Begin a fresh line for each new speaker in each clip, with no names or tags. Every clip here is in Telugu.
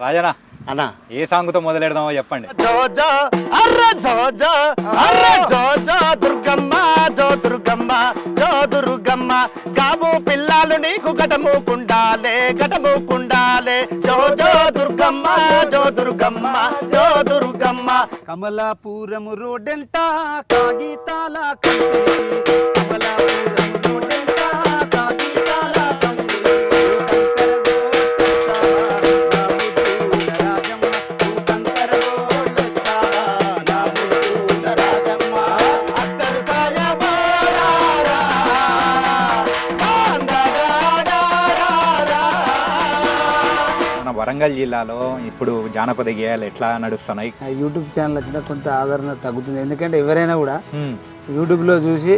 రాజనా
అన్నా
ఏ సాంగ్తో మొదలెడదామో చెప్పండి.
జోజో అర్ర జోజో అర్ర జోజో దుర్గమ్మ జో దుర్గమ్మ జో దుర్గమ్మ గాబు పిల్లాలు నీకు గటము కుండాలే జోజో దుర్గమ్మ జో దుర్గమ్మ జో దుర్గమ్మ.
కమలాపురం రోడ్డంట కాగితాల కంపెనీ, కమలాపురం రోడ్డంట కాగితాల కంపెనీ, కంకర గోడెస్తావా నా ముద్దుల రాజమ్మ,
అత్తరు సాయబారారా, ఆంధ్రరాడారారా.
మన వరంగల్ జిల్లాలో ఇప్పుడు జానపద గేయాలు ఎట్లా నడుస్తున్నాయి?
యూట్యూబ్ ఛానల్ వచ్చినా కొంత ఆదరణ తగ్గుతుంది. ఎందుకంటే ఎవరైనా కూడా యూట్యూబ్లో చూసి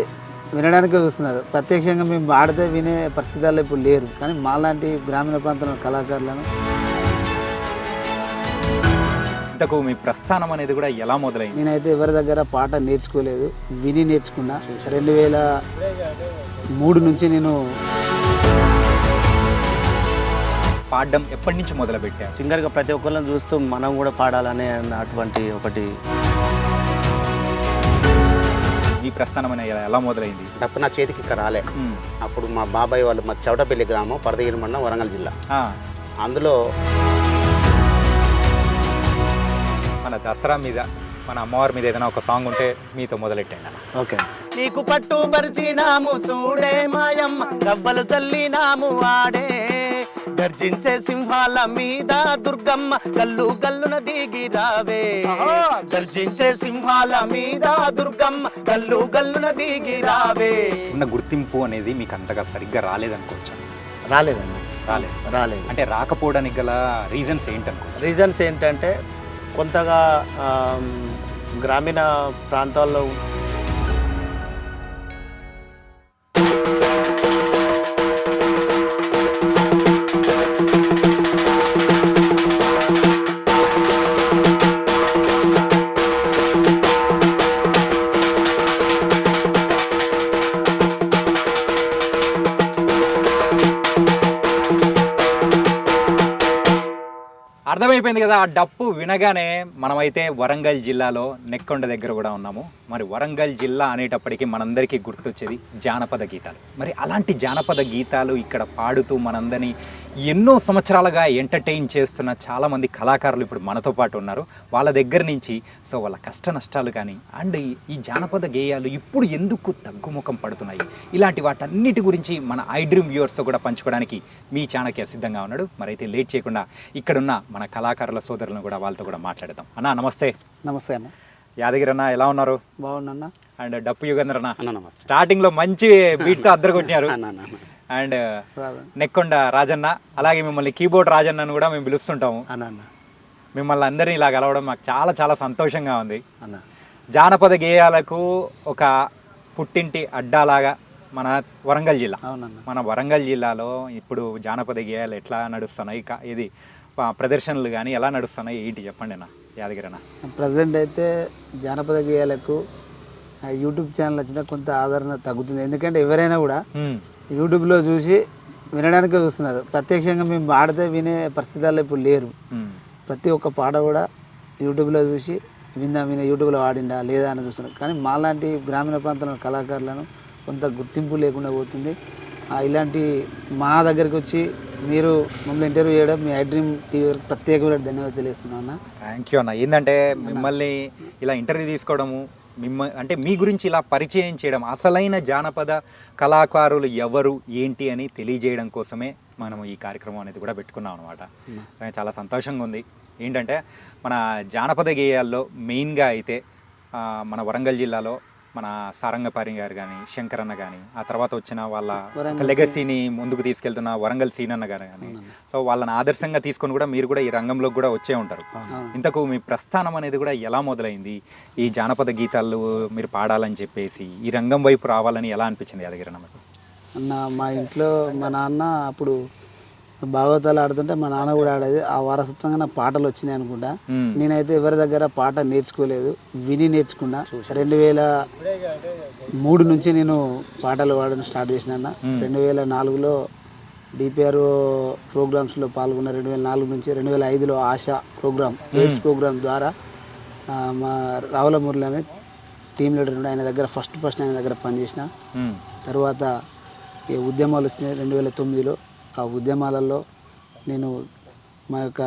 వినడానికే చూస్తున్నారు. ప్రత్యక్షంగా మేము పాడితే వినే పరిస్థితుల్లో ఇప్పుడు లేరు. కానీ మాలాంటి గ్రామీణ ప్రాంతంలో కళాకారులను
ఇంతకు మీ ప్రస్థానం అనేది కూడా ఎలా మొదలైంది?
నేనైతే ఎవరి దగ్గర పాట నేర్చుకోలేదు, విని నేర్చుకున్నా. 2003 నుంచి నేను
పాడడం ఎప్పటి నుంచి మొదలు పెట్టారు?
సింగర్గా ప్రతి ఒక్కరిని చూస్తూ మనం కూడా పాడాలనే అటువంటి ఒకటి
మీ ప్రస్థానం అనేది ఎలా మొదలైంది?
డప్పు నా చేతికి ఇక్కడ రాలే. అప్పుడు మా బాబాయ్ వాళ్ళు మా చౌటపల్లి గ్రామం, పరదగిరి మండలం, వరంగల్ జిల్లా. అందులో
మన దసరా మీద, మన అమ్మవారి మీద ఏదైనా ఒక సాంగ్ ఉంటే మీతో మొదలెట్టండి అన్న.
ఓకే.
నీకు పట్టు పరిచినాము చూడే మాయమ్మ, గవ్వలు చల్లినాము ఆడే, గర్జించే సింహాల మీద దుర్గమ్మ గల్లు గల్లున దిగి రావే, గర్జించే సింహాల మీద దుర్గమ్మ గల్లు గల్లున దిగి రావే.
ఉన్న గుర్తింపు అనేది మీకు అంతగా సరిగ్గా రాలేదనుకోవచ్చు.
రాలేదండి,
రాలేదు అంటే రాకపోవడానికి గల రీజన్స్ ఏంటనుకో?
రీజన్స్ ఏంటంటే కొంతగా గ్రామీణ ప్రాంతాల్లో
అర్థమైపోయింది కదా. ఆ డప్పు వినగానే మనమైతే వరంగల్ జిల్లాలో నెక్కొండ దగ్గర కూడా ఉన్నాము. మరి వరంగల్ జిల్లా అనేటప్పటికీ మనందరికీ గుర్తొచ్చేది జానపద గీతాలు. మరి అలాంటి జానపద గీతాలు ఇక్కడ పాడుతూ మనందరినీ ఎన్నో సంవత్సరాలుగా ఎంటర్టైన్ చేస్తున్న చాలామంది కళాకారులు ఇప్పుడు మనతో పాటు ఉన్నారు. వాళ్ళ దగ్గర నుంచి వాళ్ళ కష్ట నష్టాలు కానీ అండ్ ఈ జానపద గేయాలు ఇప్పుడు ఎందుకు తగ్గుముఖం పడుతున్నాయి, ఇలాంటి వాటన్నిటి గురించి మన ఐ డ్రీమ్ వ్యూవర్స్తో కూడా పంచుకోవడానికి మీ చాణక్య సిద్ధంగా ఉన్నాడు. మరి అయితే లేట్ చేయకుండా ఇక్కడున్న మన కళాకారుల సోదరులను కూడా వాళ్ళతో కూడా మాట్లాడదాం. అన్న నమస్తే.
నమస్తే అన్న.
యాదగిరి అన్న ఎలా ఉన్నారు?
బాగున్నా.
అండ్ డప్పు యుగేంద్ర అన్న
నమస్తే.
స్టార్టింగ్ లో మంచి బీట్తో అద్దరు కొట్టినారు. అండ్ నెక్కొండ రాజన్న, అలాగే మిమ్మల్ని కీబోర్డ్ రాజన్నను కూడా మేము పిలుస్తుంటాము. మిమ్మల్ని అందరినీ ఇలా కలవడం మాకు చాలా చాలా సంతోషంగా ఉంది. జానపద గేయాలకు ఒక పుట్టింటి అడ్డాలాగా మన వరంగల్ జిల్లా. మన వరంగల్ జిల్లాలో ఇప్పుడు జానపద గేయాలు ఎట్లా నడుస్తున్నాయి, ఇది ప్రదర్శనలు కానీ ఎలా నడుస్తున్నాయి ఏంటి చెప్పండి అన్న యాదగిరి అన్న.
ప్రజెంట్ అయితే జానపద గేయాలకు యూట్యూబ్ ఛానల్ వచ్చినా కొంత ఆదరణ తగ్గుతుంది. ఎందుకంటే ఎవరైనా కూడా యూట్యూబ్లో చూసి వినడానికే చూస్తున్నారు. ప్రత్యక్షంగా మేము పాడితే వినే పరిస్థితుల్లో ఇప్పుడు లేరు. ప్రతి ఒక్క పాట కూడా యూట్యూబ్లో చూసి విన యూట్యూబ్లో ఆడిండా లేదా అని చూస్తున్నారు. కానీ మాలాంటి గ్రామీణ ప్రాంతంలో కళాకారులను కొంత గుర్తింపు లేకుండా పోతుంది. ఇలాంటి మా దగ్గరికి వచ్చి మీరు మమ్మల్ని ఇంటర్వ్యూ చేయడం మీ ఐ డ్రీమ్ టీవీ వరకు ప్రత్యేకమైన ధన్యవాదాలు తెలియజేస్తున్నాను అన్న.
థ్యాంక్ యూ అన్న. ఏంటంటే మిమ్మల్ని ఇలా ఇంటర్వ్యూ తీసుకోవడము, అంటే మీ గురించి ఇలా పరిచయం చేయడం, అసలైన జానపద కళాకారులు ఎవరు ఏంటి అని తెలియజేయడం కోసమే మనం ఈ కార్యక్రమం అనేది కూడా పెట్టుకున్నాం అనమాట. చాలా సంతోషంగా ఉంది. ఏంటంటే మన జానపద గేయాల్లో మెయిన్గా అయితే మన వరంగల్ జిల్లాలో మన సారంగపారి గారు కానీ, శంకరన్న కానీ, ఆ తర్వాత వచ్చిన వాళ్ళ లెగసీని ముందుకు తీసుకెళ్తున్న వరంగల్ సీనన్న గారు కానీ, వాళ్ళని ఆదర్శంగా తీసుకొని కూడా మీరు కూడా ఈ రంగంలోకి కూడా వచ్చే ఉంటారు. ఇంతకు మీ ప్రస్థానం అనేది కూడా ఎలా మొదలైంది? ఈ జానపద గీతాలు మీరు పాడాలని చెప్పేసి ఈ రంగం వైపు రావాలని ఎలా అనిపించింది యాదగిరి అన్న?
అన్న మా ఇంట్లో మా నాన్న అప్పుడు భాగవతాలు ఆడుతుంటే మా నాన్న కూడా ఆడేది. ఆ వారసత్వంగా నా పాటలు వచ్చినాయి అనుకుంటా. నేనైతే ఎవరి దగ్గర పాట నేర్చుకోలేదు, విని నేర్చుకున్నా. 2003 నుంచి నేను పాటలు పాడడం స్టార్ట్ చేసిన. 2004లో డిపిఆర్ ప్రోగ్రామ్స్లో పాల్గొన్న 2004 నుంచి 2005లో ఆశా ప్రోగ్రామ్ ఎయిడ్స్ ప్రోగ్రామ్ ద్వారా మా రావుల మురళి అనే టీమ్ లీడర్ ఉండే ఆయన దగ్గర ఫస్ట్ ఆయన దగ్గర పనిచేసిన. తర్వాత ఈ ఉద్యమాలు వచ్చినాయి 2009లో. ఆ ఉద్యమాలలో నేను మా యొక్క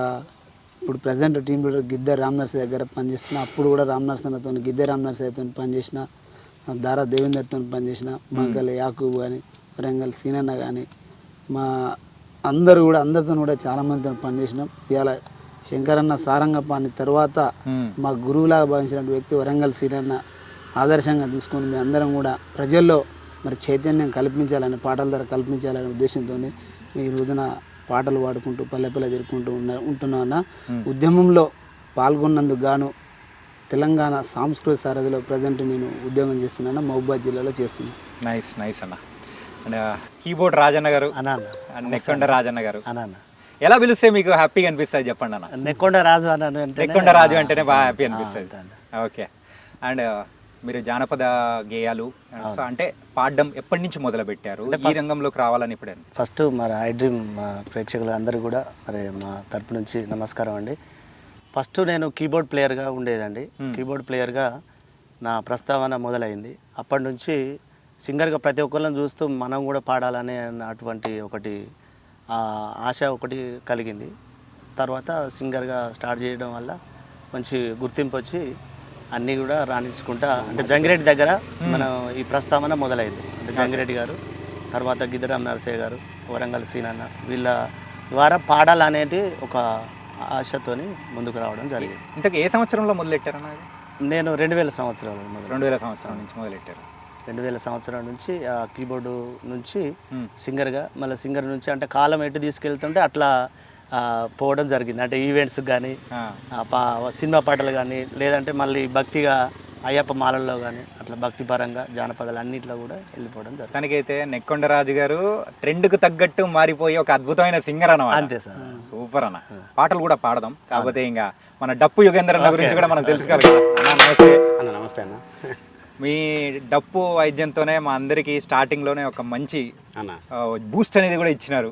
ఇప్పుడు ప్రజెంట్ టీమ్ లీడర్ గిద్దె రామనర్సి దగ్గర పనిచేసిన. అప్పుడు కూడా రామనర్సన్నతో గిద్దె రామనర్సితో పనిచేసిన, దారా దేవేందర్తో పనిచేసిన, మంగళ యాకూబ్ కానీ వరంగల్ సీనన్న కానీ మా అందరితో కూడా చాలామందితో పనిచేసినాం. ఇవాళ శంకరన్న సారంగపాణి తర్వాత మా గురువులాగా భావించిన వ్యక్తి వరంగల్ సీనన్న ఆదర్శంగా తీసుకొని మేము అందరం కూడా ప్రజల్లో మరి చైతన్యం కల్పించాలని, పాటల ద్వారా కల్పించాలనే ఉద్దేశంతో ఈ రోజున పాటలు పాడుకుంటూ పల్లె తిరుగుకుంటూ ఉంటున్నా. ఉద్యమంలో పాల్గొన్నందుకు గాను తెలంగాణ సాంస్కృతిక సారథిలో ప్రజెంట్ నేను ఉద్యోగం చేస్తున్నాను, మహబూబాద్ జిల్లాలో చేస్తున్నాను.
నైస్ అన్న. అండ్ కీబోర్డ్ రాజన్న గారు, నెక్కొండ రాజన్న గారు, ఎలా పిలిస్తే మీకు హ్యాపీగా అనిపిస్తుంది చెప్పండి అన్న?
నెక్కొండ రాజు అన్న,
నెక్కొండ రాజు అంటేనే బాగా హ్యాపీ అనిపిస్తుంది. ఓకే. అండ్ మీరు జానపద గేయాలు అంటే పాడడం ఎప్పటి నుంచి మొదలు పెట్టారు? ఈ రంగంలోకి రావాలని ఇప్పుడు
ఫస్ట్ మరి ఐ డ్రీమ్ మా ప్రేక్షకులు అందరూ కూడా మరి మా తరపు నుంచి నమస్కారం అండి. ఫస్ట్ నేను కీబోర్డ్ ప్లేయర్గా ఉండేదండి. కీబోర్డ్ ప్లేయర్గా నా ప్రస్తావన మొదలైంది. అప్పటి నుంచి సింగర్గా ప్రతి ఒక్కళ్ళని చూస్తూ మనం కూడా పాడాలనే అటువంటి ఒకటి ఆశ ఒకటి కలిగింది. తర్వాత సింగర్గా స్టార్ట్ చేయడం వల్ల మంచి గుర్తింపు వచ్చి అన్నీ కూడా రాణించుకుంటా అంటే జంగిరెడ్డి దగ్గర మనం ఈ ప్రస్తావన మొదలైంది. అంటే జంగిరెడ్డి గారు, తర్వాత గిద్దరామ్ నరసయ్య గారు, వరంగల్ సీనన్న వీళ్ళ ద్వారా పాడాలనేది ఒక ఆశతోని ముందుకు రావడం జరిగింది.
ఇంతకు ఏ సంవత్సరంలో మొదలెట్టారన్న?
నేను 2000 సంవత్సరాలు
2000 సంవత్సరం నుంచి మొదలెట్టారు.
2000 సంవత్సరం నుంచి ఆ కీబోర్డు నుంచి సింగర్గా, మళ్ళీ సింగర్ నుంచి అంటే కాలం ఎటు తీసుకెళ్తుంటే అట్లా పోవడం జరిగింది. అంటే ఈవెంట్స్ కానీ సినిమా పాటలు కానీ లేదంటే మళ్ళీ భక్తిగా అయ్యప్ప మాలల్లో కానీ అట్లా భక్తి పరంగా జానపదాలు అన్నింటిలో కూడా వెళ్ళిపోవడం జరిగింది.
తనకైతే నెక్కొండ రాజు గారు ట్రెండ్కు తగ్గట్టు మారిపోయి ఒక అద్భుతమైన సింగర్ అన్నమాట.
అంతే సార్,
సూపర్ అన్న. పాటలు కూడా పాడదాం, కాకపోతే ఇంకా మన డప్పు యుగేంద్ర అన్న గురించి కూడా మనం తెలుసుకోవాలి కదా. నమస్తే
అన్న. నమస్తే అన్న.
మీ డప్పు వైద్యంతోనే మా అందరికీ స్టార్టింగ్లోనే ఒక మంచి బూస్ట్ అనేది కూడా ఇచ్చినారు.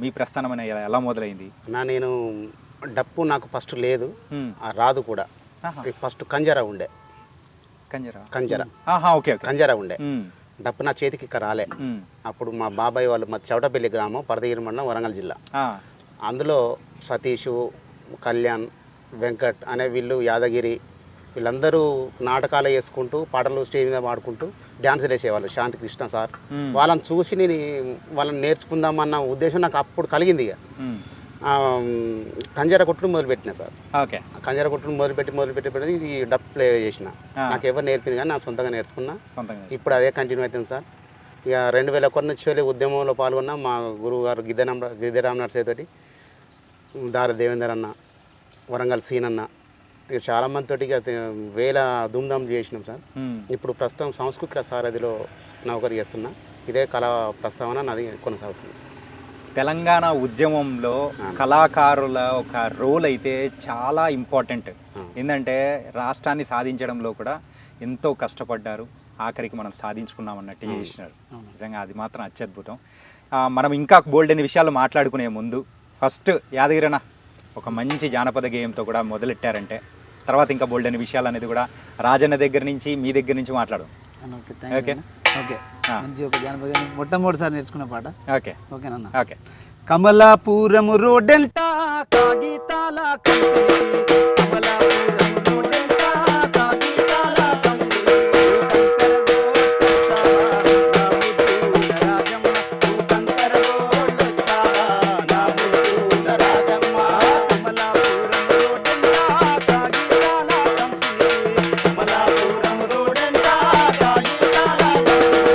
మీ ప్రస్థానం అనేది ఎలా మొదలైంది?
నేను డప్పు నాకు ఫస్ట్ లేదు, రాదు కూడా. ఫస్ట్ కంజరా ఉండే, కంజరా ఉండే. డప్పు నా చేతికి ఇక్కడ రాలే. అప్పుడు మా బాబాయ్ వాళ్ళు మా చౌటపల్లి గ్రామం, పరదగిరి మండలం, వరంగల్ జిల్లా. అందులో సతీషు, కళ్యాణ్, వెంకట్ అనే వీళ్ళు, యాదగిరి వీళ్ళందరూ నాటకాలు వేసుకుంటూ పాటలు స్టేజ్ మీద పాడుకుంటూ డ్యాన్సులు వేసేవాళ్ళు. శాంతి కృష్ణ సార్, వాళ్ళని చూసి నేను వాళ్ళని నేర్చుకుందామన్న ఉద్దేశం నాకు అప్పుడు కలిగింది. ఇక కంజర కొట్టుడు మొదలుపెట్టిన సార్.
ఓకే.
కంజర కొట్టుడు మొదలుపెట్టి ఇది డప్ ప్లే చేసిన. నాకు ఎవరు నేర్పింది కానీ నా సొంతంగా నేర్చుకున్నా. ఇప్పుడు అదే కంటిన్యూ అవుతుంది సార్. ఇక 2001 నుంచి ఉద్యమంలో పాల్గొన్న మా గురువు గారు గిద్దెరామ్ నరసయ్య తోటి, దార దేవేందర్ అన్న, వరంగల్ సీనన్న, ఇక చాలా మందితోటి వేల ధూమ్ధామ్ చేసినాం సార్. ఇప్పుడు ప్రస్తుతం సాంస్కృతిక సారథిలో నౌకరీ చేస్తున్నా. ఇదే కళా ప్రస్తావన నాది కొనసాగుతుంది.
తెలంగాణ ఉద్యమంలో కళాకారుల ఒక రోల్ అయితే చాలా ఇంపార్టెంట్. ఏంటంటే రాష్ట్రాన్ని సాధించడంలో కూడా ఎంతో కష్టపడ్డారు, ఆఖరికి మనం సాధించుకున్నాం అన్నట్టు చేసినారు. నిజంగా అది మాత్రం అత్యద్భుతం. మనం ఇంకా బోల్డెన్ విషయాలు మాట్లాడుకునే ముందు ఫస్ట్ యాదగిరన్న ఒక మంచి జానపద గేయంతో కూడా మొదలెట్టారంటే తర్వాత ఇంకా బోల్డెన్ విషయాలు అనేది కూడా రాజన్న దగ్గర నుంచి మీ దగ్గర నుంచి మాట్లాడు.
Okay okay. మంచి ఒక జానపద మొట్టమొదటిసారి నేర్చుకున్న పాట.
ఓకే
ఓకేనన్నా.
ఓకే.
కమలాపురం రోడ్డంట కాగితాల కంపెనీ, కమలాపురం రోడ్డంట కాగితాల కంపెనీ, కంకర గోడొస్తావా నా ముద్దుల రాజమ్మ, కమలాపురం రోడ్డంట కాగితాల కంపెనీ, కమలాపురం రోడ్డంట కాగితాల కంపెనీ,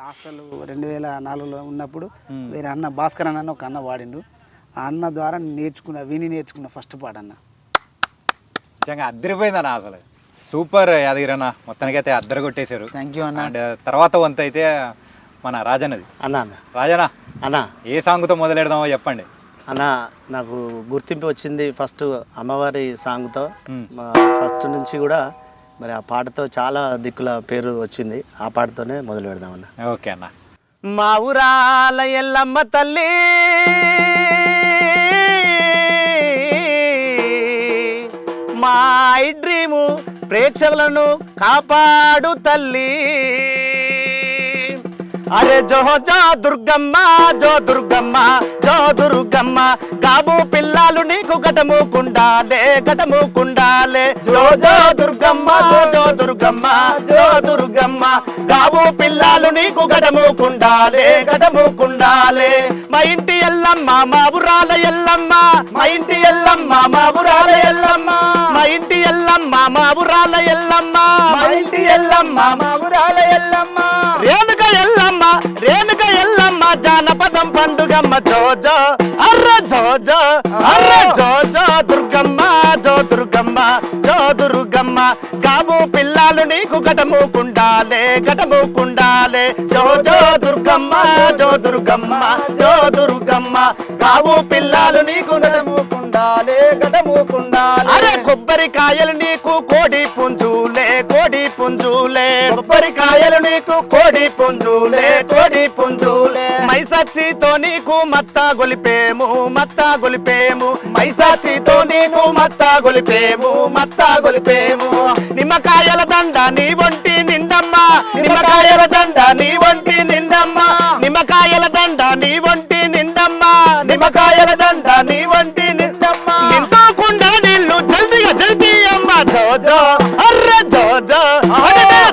హాస్టల్ 2004లో ఉన్నప్పుడు వేరే అన్న భాస్కర్ అన్న ఒక అన్న వాడిండు. ఆ అన్న ద్వారా నేర్చుకున్న ఫస్ట్ పాట అన్న.
నిజంగా అద్దరిపోయిందన్న, అసలు సూపర్ యాదగిరన్న, మొత్తానికైతే అద్దరు కొట్టేశారు.
థ్యాంక్ యూ అన్న.
అండ్ తర్వాత వంతు అయితే మన రాజన్నది.
అన్న
రాజన్న
అన్న
ఏ సాంగ్తో మొదలెడదామో చెప్పండి.
అన్న నాకు గుర్తింపు వచ్చింది ఫస్ట్ అమ్మవారి సాంగ్తో. ఫస్ట్ నుంచి కూడా మరి ఆ పాటతో చాలా దిక్కుల పేరు వచ్చింది. ఆ పాటతోనే మొదలు పెడదామన్న.
ఓకే అన్న.
మా ఊరాల ఎల్లమ్మ తల్లి మా ఐ డ్రీము ప్రేక్షకులను కాపాడు తల్లి. అరే జో జో దుర్గమ్మ, జో దుర్గమ్మ, జో దుర్గమ్మ, కాబు పిల్లలు నీకు గటము కుండాలే, గటము కుండాలే. జో జో దుర్గమ్మ, జో దుర్గమ్మ, జో దుర్గమ్మ, కాబు పిల్లలు నీకు గటము కుండాలే, గటము కుండాలే. మా ఇంటి ఎల్లమ్మ, మా ఊరాల ఎల్లమ్మ, మా ఇంటి ఎల్లమ్మ, మా ఊరాల ఎల్లమ్మ, మా ఇంటి ఎల్లమ్మ, మా ఊరాల ఎల్లమ్మ, మా ఇంటి ఎల్లమ్మ, మా ఊరాల ఎల్లమ్మ. రేణుక ఎల్లమ్మ, రేణుక ఎల్లమ్మ, జానపదం పండుగమ్మ. జోజో అర్ర జోజో, అర్ర జోజో దుర్గమ్మ, జో దుర్గమ్మ, జో దుర్గమ్మ, కాబు పిల్లలు నీకు గటము కుండాలే, గటము కుండాలే. జోజో దుర్గమ్మ, జో దుర్గమ్మ, జో దుర్గమ్మ, కాబు పిల్లలు నీకు గటము కుండాలే, గటము కుండాలే. అరే కొబ్బరికాయలు నీకు కోడి పుంజులే, కోడి పుంజులే, కొబ్బరికాయలు నీకు కోడి పుంజులే, కోడి పుంజులే. మైసచ్చితో నీకు మత్త గొలిపేము, మత్త గొలిపేము, మైసచ్చితో నీకు మత్త గొలిపేము, మత్త గొలిపేము. నిమ్మకాయల దండ నీ ఒంటి నిండమ్మ, నిమ్మకాయల దండ నీ ఒంటి నిండమ్మ, నిమ్మకాయల దండ నీ ఒంటి నిండమ్మ, నిమ్మకాయల దండ నీ ఒంటి నిండమ్మ. నిండకుండా నీళ్ళు జల్దిగా జల్దీ అమ్మ. జోజో అర్ర జోజో,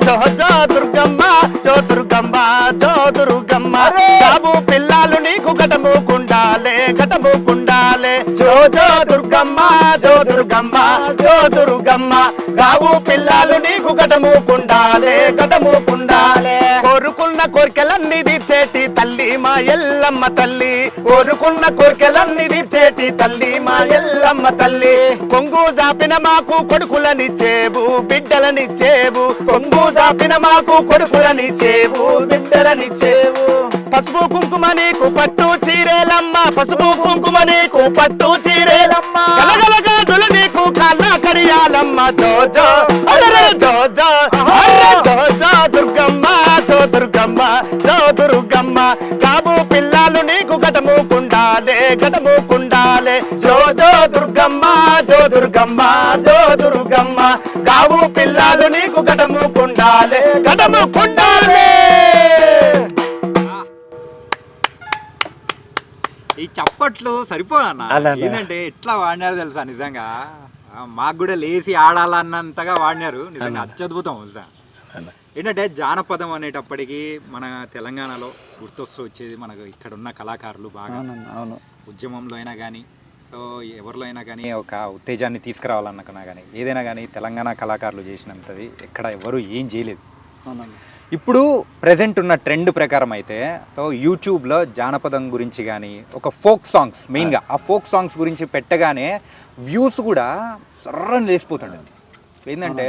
జోజో దుర్గమ్మ, జో దుర్గమ్మ, జో దుర్గమ్మ, కాబు పిల్లలు నీకు గటము కుండాలే, గటము కుండాలే. జోజో దుర్గమ్మ, జో దుర్గమ్మ, జో దుర్గమ్మ, కాబు పిల్లలు నీకు గటము కుండాలే, గటము కుండాలే. కోరుకున్న కోరికలన్నీ తీర్చేటి తల్లి మా ఎల్లమ్మ తల్లి, కోరుకున్న కోరికలన్నీ తీర్చేటి తల్లి మా ఎల్లమ్మ తల్లి. కొంగు జాపిన మాకు కొడుకులనిచ్చేవు, బిడ్డలనిచ్చేవు, కొంగు జాపిన మాకు కొడుకులనిచ్చేవు, బిడ్డలనిచ్చేవు. పసుపు కుంకుమ నీకు పట్టు చీరేలమ్మ, పసుపు కుంకుమ నీకు పట్టు చీరేలమ్మ, గలగల గాజులు నీకు కాళ్ళ కడియాలమ్మ. జోజో అర్ర జోజో, అర్ర జోజో దుర్గమ్మ, జో దుర్గమ్మ, జో దుర్గమ్మ, కాబు పిల్లలు నీకు గటము కుండాలే, గటము కుండాలే. జోజో దుర్గమ్మ, జో దుర్గమ్మ, జో దుర్గమ్మ, కాబు పిల్లలు నీకు గటము కుండాలే, గటము కుండాలే.
ఈ చప్పట్లు సరిపోదన్న.
అలా.
ఏంటంటే ఎట్లా వాడినారు తెలుసా, నిజంగా మాకు కూడా లేచి ఆడాలన్నంతగా వాడినారు. నిజంగా అత్యద్భుతం తెలుసా. ఏంటంటే జానపదం అనేటప్పటికీ మన తెలంగాణలో గుర్తొస్తూ వచ్చేది మనకు ఇక్కడ ఉన్న కళాకారులు బాగా.
అవును.
ఉద్యమంలో అయినా కానీ, సో ఎవరిలో అయినా కానీ ఒక ఉత్తేజాన్ని తీసుకురావాలన్నా కానీ ఏదైనా కానీ తెలంగాణ కళాకారులు చేసినంతది ఎక్కడ ఎవరు ఏం చేయలేదు.
అవునండి.
ఇప్పుడు ప్రజెంట్ ఉన్న ట్రెండ్ ప్రకారం అయితే సో యూట్యూబ్లో జానపదం గురించి కానీ ఒక ఫోక్ సాంగ్స్ మెయిన్గా ఆ ఫోక్ సాంగ్స్ గురించి పెట్టగానే వ్యూస్ కూడా సర్రని లేసిపోతుండండి. ఏంటంటే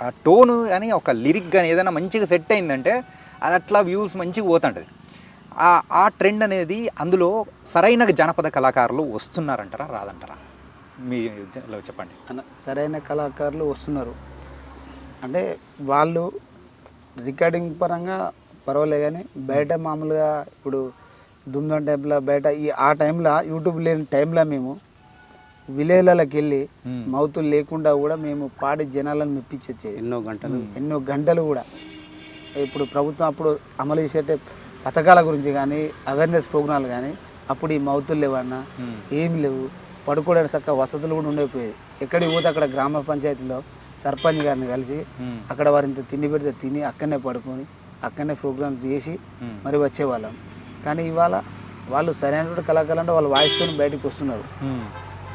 ఆ టోను కానీ ఒక లిరిక్ కానీ ఏదైనా మంచిగా సెట్ అయిందంటే అది అట్లా వ్యూస్ మంచిగా పోతుంటుంది. ఆ ట్రెండ్ అనేది అందులో సరైన జానపద కళాకారులు వస్తున్నారంటారా రాదంటారా మీలో చెప్పండి.
సరైన కళాకారులు వస్తున్నారు అంటే వాళ్ళు రికార్డింగ్ పరంగా పర్వాలేదు, కానీ బయట మామూలుగా ఇప్పుడు దుమ్దం టైంలో బయట ఆ టైంలో యూట్యూబ్ లేని టైంలో మేము విలేజ్లకి వెళ్ళి మౌతులు లేకుండా కూడా మేము పాడి జనాలను మెప్పించేది ఎన్నో గంటలు కూడా. ఇప్పుడు ప్రభుత్వం అప్పుడు అమలు చేసే పథకాల గురించి కానీ అవేర్నెస్ ప్రోగ్రాంలు కానీ అప్పుడు ఈ మౌతులు లేవన్నా ఏమి లేవు, పడుకోవడానికి చక్కగా వసతులు కూడా ఉండైపోయేది. ఎక్కడికి పోతే అక్కడ గ్రామ పంచాయతీలో సర్పంచ్ గారిని కలిసి అక్కడ వారింత తిండి పెడితే తిని అక్కడనే పడుకొని అక్కడనే ప్రోగ్రామ్ చేసి మరి వచ్చేవాళ్ళం. కానీ ఇవాళ వాళ్ళు సరైనటువంటి కళాకారులు అంటే వాళ్ళ వాయిస్తో బయటకు వస్తున్నారు.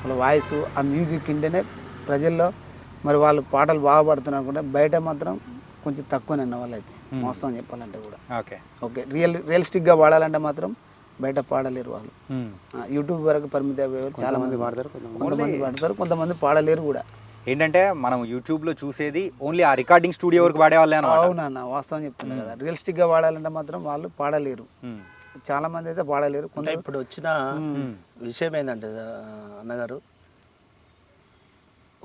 వాళ్ళ వాయిస్ ఆ మ్యూజిక్ వింటేనే ప్రజల్లో మరి వాళ్ళు పాటలు బాగా పాడుతున్నారు అనుకుంటే బయట మాత్రం కొంచెం తక్కువనే అన్న వాళ్ళైతే. వాస్తవం చెప్పాలంటే కూడా.
ఓకే.
ఓకే, రియలిస్టిక్గా పాడాలంటే మాత్రం బయట పాడలేరు వాళ్ళు. యూట్యూబ్ వరకు పరిమితి అయ్యే చాలా మంది పాడతారు, కొంతమంది పాడలేరు కూడా.
ఏంటంటే మనం యూట్యూబ్లో చూసేది ఓన్లీ ఆ రికార్డింగ్ స్టూడియో వరకు వాడేవాళ్ళే అన్నమాట.
అవునన్న, వాస్తవం చెప్తున్నా కదా. రియలిస్టిక్గా పాడాలంటే మాత్రం వాళ్ళు పాడలేరు, చాలా మంది అయితే పాడలేరు.
కొంత ఇప్పుడు వచ్చిన విషయం ఏంటంటే అన్నగారు,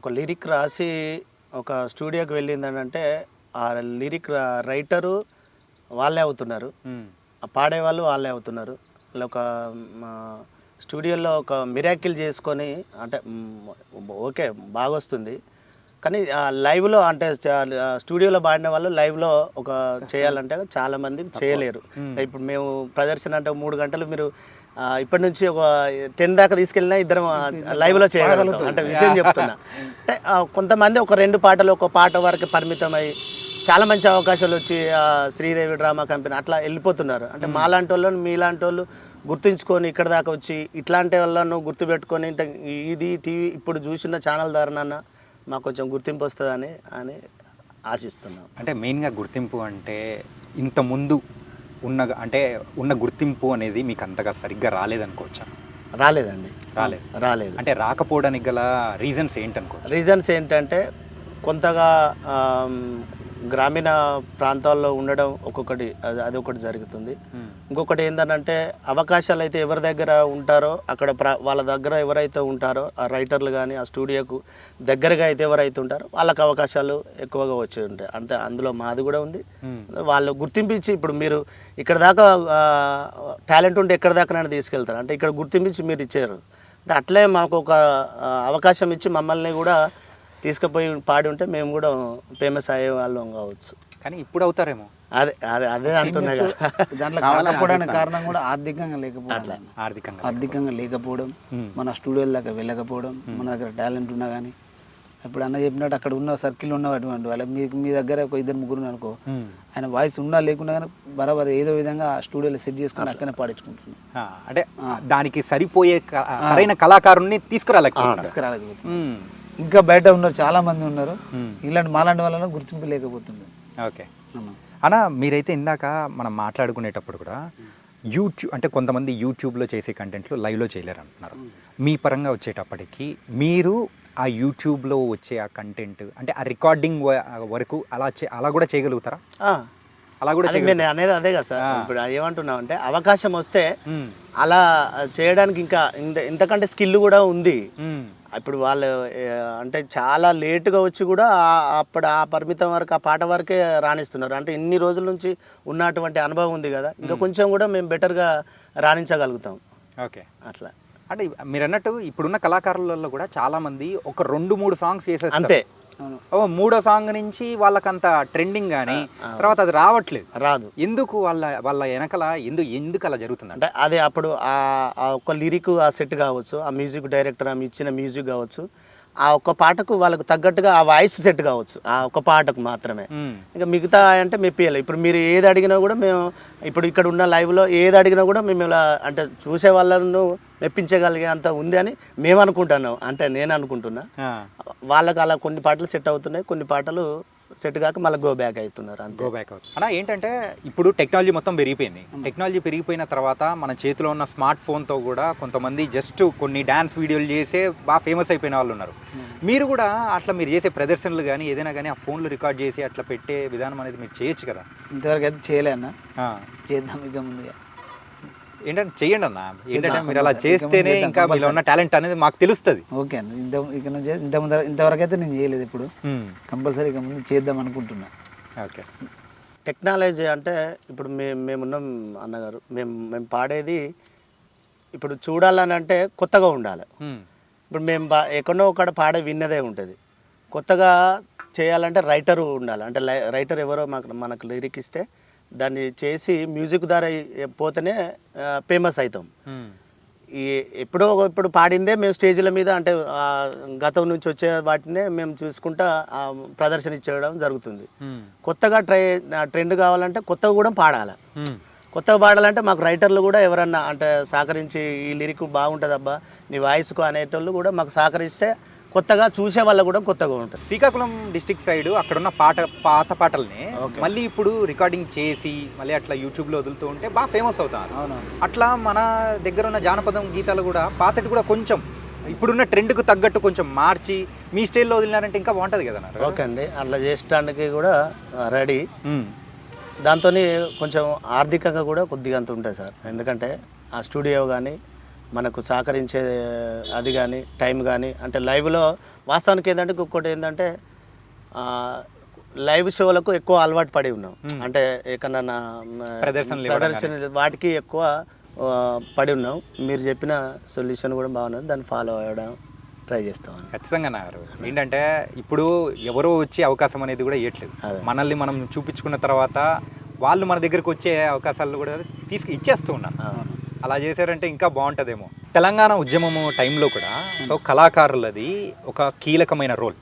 ఒక లిరిక్ రాసి ఒక స్టూడియోకి వెళ్ళిందంటే ఆ లిరిక్ రైటరు వాళ్ళే అవుతున్నారు, ఆ పాడేవాళ్ళు వాళ్ళే అవుతున్నారు. ఇలా ఒక స్టూడియోలో ఒక మిరాకిల్ చేసుకొని అంటే ఓకే బాగా వస్తుంది, కానీ లైవ్లో అంటే స్టూడియోలో పాడిన వాళ్ళు లైవ్లో ఒక చేయాలంటే చాలామంది చేయలేరు. ఇప్పుడు మేము ప్రదర్శన అంటే 3 గంటలు మీరు ఇప్పటి నుంచి ఒక 10 దాకా తీసుకెళ్ళినా ఇద్దరం లైవ్లో చేయగలుగుతాం అంటే విషయం చెప్తున్నా. అంటే కొంతమంది ఒక 2 పాటలు ఒక పాట వరకు పరిమితమై చాలా మంచి అవకాశాలు వచ్చి శ్రీదేవి డ్రామా కంపెనీ అట్లా వెళ్ళిపోతున్నారు. అంటే మాలాంటి వాళ్ళని మీలాంటి వాళ్ళు గుర్తుంచుకొని ఇక్కడ దాకా వచ్చి ఇట్లాంటి వాళ్ళను గుర్తుపెట్టుకొని ఇది టీవీ ఇప్పుడు చూసిన ఛానల్ ద్వారా మాకు కొంచెం గుర్తింపు వస్తుందని అని ఆశిస్తున్నాం.
అంటే మెయిన్గా గుర్తింపు అంటే ఇంతకుముందు ఉన్న గుర్తింపు అనేది మీకు అంతగా సరిగ్గా రాలేదనుకోవచ్చా?
రాలేదండి,
రాలేదు. అంటే రాకపోవడానికి గల రీజన్స్ ఏంటనుకోవచ్చు?
రీజన్స్ ఏంటంటే కొంతగా గ్రామీణ ప్రాంతాల్లో ఉండడం ఒక్కొక్కటి అదొకటి జరుగుతుంది. ఇంకొకటి ఏంటంటే అవకాశాలు అయితే ఎవరి దగ్గర ఉంటారో అక్కడ వాళ్ళ దగ్గర ఎవరైతే ఉంటారో ఆ రైటర్లు కానీ ఆ స్టూడియోకు దగ్గరగా అయితే ఎవరైతే ఉంటారో వాళ్ళకి అవకాశాలు ఎక్కువగా వచ్చి ఉంటాయి. అంటే అందులో మాది కూడా ఉంది. వాళ్ళు గుర్తింపించి ఇప్పుడు మీరు ఇక్కడ దాకా టాలెంట్ ఉంటే ఎక్కడ దాకా నన్ను తీసుకెళ్తారు అంటే ఇక్కడ గుర్తింపించి మీరు ఇచ్చారు అంటే అట్లే మాకు ఒక అవకాశం ఇచ్చి మమ్మల్ని కూడా తీసుకుపోయి పాడి ఉంటే మేము కూడా ఫేమస్ అయ్యే వాళ్ళం కావచ్చు.
కానీ ఇప్పుడు అవుతారేమో.
అదే అంటున్నా.
దాంట్లో కాకపోవడానికి కారణం కూడా ఆర్థికంగా లేకపోవడం, మన స్టూడియోల దాకా వెళ్ళకపోవడం, మన దగ్గర టాలెంట్ ఉన్నా కానీ. ఇప్పుడు అన్న చెప్పినట్టు అక్కడ ఉన్న సర్కిల్ ఉన్నటువంటి వాళ్ళ మీ దగ్గర ఒక 2-3 అనుకో, ఆయన వాయిస్ ఉన్నా లేకున్నా కానీ బరాబర్ ఏదో విధంగా స్టూడియోలో సెట్ చేసుకుని అక్కడనే పాడించుకుంటున్నాం.
అంటే దానికి సరిపోయే సరైన కళాకారుని తీసుకురాలేకపోతుంది.
ఇంకా బయట ఉన్నారు, చాలా మంది ఉన్నారు, ఇలాంటి మాలాంటి వాళ్ళని గుర్తింపు లేకపోతుంది.
ఓకే అన్న, మీరైతే ఇందాక మనం మాట్లాడుకునేటప్పుడు కూడా యూట్యూబ్ అంటే కొంతమంది యూట్యూబ్లో చేసే కంటెంట్లు లైవ్లో చేయలేరు అంటున్నారు. మీ పరంగా వచ్చేటప్పటికి మీరు ఆ యూట్యూబ్లో వచ్చే ఆ కంటెంట్ అంటే ఆ రికార్డింగ్ వరకు అలా కూడా చేయగలుగుతారా? అలా కూడా
నేను అనేది అదే కదా సార్. ఇప్పుడు ఏమంటున్నాం అంటే అవకాశం వస్తే అలా చేయడానికి ఇంకా ఇంతకంటే స్కిల్ కూడా ఉంది. ఇప్పుడు వాళ్ళు అంటే చాలా లేటుగా వచ్చి కూడా అప్పుడు ఆ పరిమితం వరకు ఆ పాట వరకే రాణిస్తున్నారు. అంటే ఇన్ని రోజుల నుంచి ఉన్నటువంటి అనుభవం ఉంది కదా, ఇంకా కొంచెం కూడా మేము బెటర్గా రాణించగలుగుతాం.
ఓకే,
అట్లా.
అంటే మీరు అన్నట్టు ఇప్పుడున్న కళాకారులలో కూడా చాలా మంది ఒక 2-3 సాంగ్స్ చేసేస్తారు
అంతే.
మూడో సాంగ్ నుంచి వాళ్ళకంత ట్రెండింగ్ కానీ తర్వాత అది రాదు. ఎందుకు వాళ్ళ వెనకల ఎందుకు అలా జరుగుతుంది
అంటే అదే అప్పుడు ఆ ఒక్క లిరిక్ ఆ సెట్ కావచ్చు, ఆ మ్యూజిక్ డైరెక్టర్ ఆమె ఇచ్చిన మ్యూజిక్ కావచ్చు, ఆ ఒక్క పాటకు వాళ్ళకు తగ్గట్టుగా ఆ వాయిస్ సెట్ కావచ్చు, ఆ ఒక్క పాటకు మాత్రమే. ఇంకా మిగతా అంటే మెప్పియాలి. ఇప్పుడు మీరు ఏది అడిగినా కూడా మేము ఇప్పుడు ఇక్కడ ఉన్న లైవ్లో ఏది అడిగినా కూడా మేము ఇలా అంటే చూసే వాళ్ళను మెప్పించగలిగే అంత ఉంది అని మేము అనుకుంటున్నాం. అంటే నేను అనుకుంటున్నా. వాళ్ళకి అలా కొన్ని పాటలు సెట్ అవుతున్నాయి, కొన్ని పాటలు సెట్ కాక మళ్ళీ గో బ్యాక్ అవుతున్నారు. అంతే,
గో బ్యాక్ అవుతుంది. అలా ఏంటంటే ఇప్పుడు టెక్నాలజీ మొత్తం పెరిగిపోయింది. టెక్నాలజీ పెరిగిపోయిన తర్వాత మన చేతిలో ఉన్న స్మార్ట్ ఫోన్తో కూడా కొంతమంది జస్ట్ కొన్ని డ్యాన్స్ వీడియోలు చేసే బాగా ఫేమస్ అయిపోయిన వాళ్ళు ఉన్నారు. మీరు కూడా అట్లా మీరు చేసే ప్రదర్శనలు కానీ ఏదైనా కానీ ఆ ఫోన్లో రికార్డ్ చేసి అట్లా పెట్టే విధానం అనేది మీరు చేయొచ్చు కదా.
ఇంతవరకు అయితే చేయలే అన్న, చేద్దాం ఇక ముందుగా.
ఏంటంటే చెయ్యండి అన్న. ఏంటంటే మీరు అలా చేస్తేనే ఇంకా మీలో ఉన్న టాలెంట్ అనేది మాకు తెలుస్తుంది.
ఓకే అన్న, ఇంతవరకు అయితే నేను చేయలేదు. ఇప్పుడు కంపల్సరీ ఇక ముందు చేద్దాం అనుకుంటున్నా.
ఓకే.
టెక్నాలజీ అంటే ఇప్పుడు మేమున్నాం అన్నగారు, మేము పాడేది ఇప్పుడు చూడాలని అంటే కొత్తగా ఉండాలి. ఇప్పుడు మేము ఎక్కడో ఒకటి పాడే విన్నదే ఉంటుంది. కొత్తగా చేయాలంటే రైటరు ఉండాలి. అంటే రైటర్ ఎవరో మనకు లిరిక్ ఇస్తే దాన్ని చేసి మ్యూజిక్ ద్వారా పోతేనే ఫేమస్ అవుతాం. ఇప్పుడు పాడిందే మేము స్టేజ్ల మీద అంటే గతం నుంచి వచ్చే వాటినే మేము చూసుకుంటా ప్రదర్శన ఇచ్చేయడం జరుగుతుంది. కొత్తగా ట్రెండ్ కావాలంటే కొత్తగా కూడా పాడాలి. కొత్తగా పాడాలంటే మాకు రైటర్లు కూడా ఎవరన్నా అంటే సహకరించి ఈ లిరిక్ బాగుంటుంది అబ్బా నీ వాయిస్కు అనేటోళ్ళు కూడా మాకు సహకరిస్తే కొత్తగా చూసే వాళ్ళకు కూడా కొత్తగా ఉంటుంది.
శ్రీకాకుళం డిస్టిక్ సైడ్ అక్కడున్న పాత పాటల్ని మళ్ళీ ఇప్పుడు రికార్డింగ్ చేసి మళ్ళీ అట్లా యూట్యూబ్లో వదులుతూ ఉంటే బాగా ఫేమస్ అవుతారు. అట్లా మన దగ్గర ఉన్న జానపదం గీతాలు కూడా పాతటి కూడా కొంచెం ఇప్పుడున్న ట్రెండ్కు తగ్గట్టు కొంచెం మార్చి మీ స్టైల్లో వదిలినారంటే ఇంకా బాగుంటుంది కదా.
ఓకే అండి, అట్లా చేసడానికి కూడా రెడీ. దాంతో కొంచెం ఆర్థికంగా కూడా కొద్దిగా అంత ఉంటుంది సార్. ఎందుకంటే ఆ స్టూడియో కానీ మనకు సహకరించే అది కానీ టైం కానీ, అంటే లైవ్లో వాస్తవానికి ఏంటంటే ఇంకొకటి ఏంటంటే లైవ్ షోలకు ఎక్కువ అలవాటు పడి ఉన్నాం. అంటే ఎక్కడన్నా ప్రదర్శన వాటికి ఎక్కువ పడి ఉన్నాం. మీరు చెప్పిన సొల్యూషన్ కూడా బాగున్నది, దాన్ని ఫాలో అవ్వడం ట్రై చేస్తాం.
ఖచ్చితంగా అన్నారు. ఏంటంటే ఇప్పుడు ఎవరో వచ్చే అవకాశం అనేది కూడా ఇవ్వట్లేదు. మనల్ని మనం చూపించుకున్న తర్వాత వాళ్ళు మన దగ్గరకు వచ్చే అవకాశాలు కూడా ఇచ్చేస్తూ ఉన్నారు. అలా చేశారంటే ఇంకా బాగుంటుందేమో. తెలంగాణ ఉద్యమము టైంలో కూడా సో కళాకారులది ఒక కీలకమైన రోల్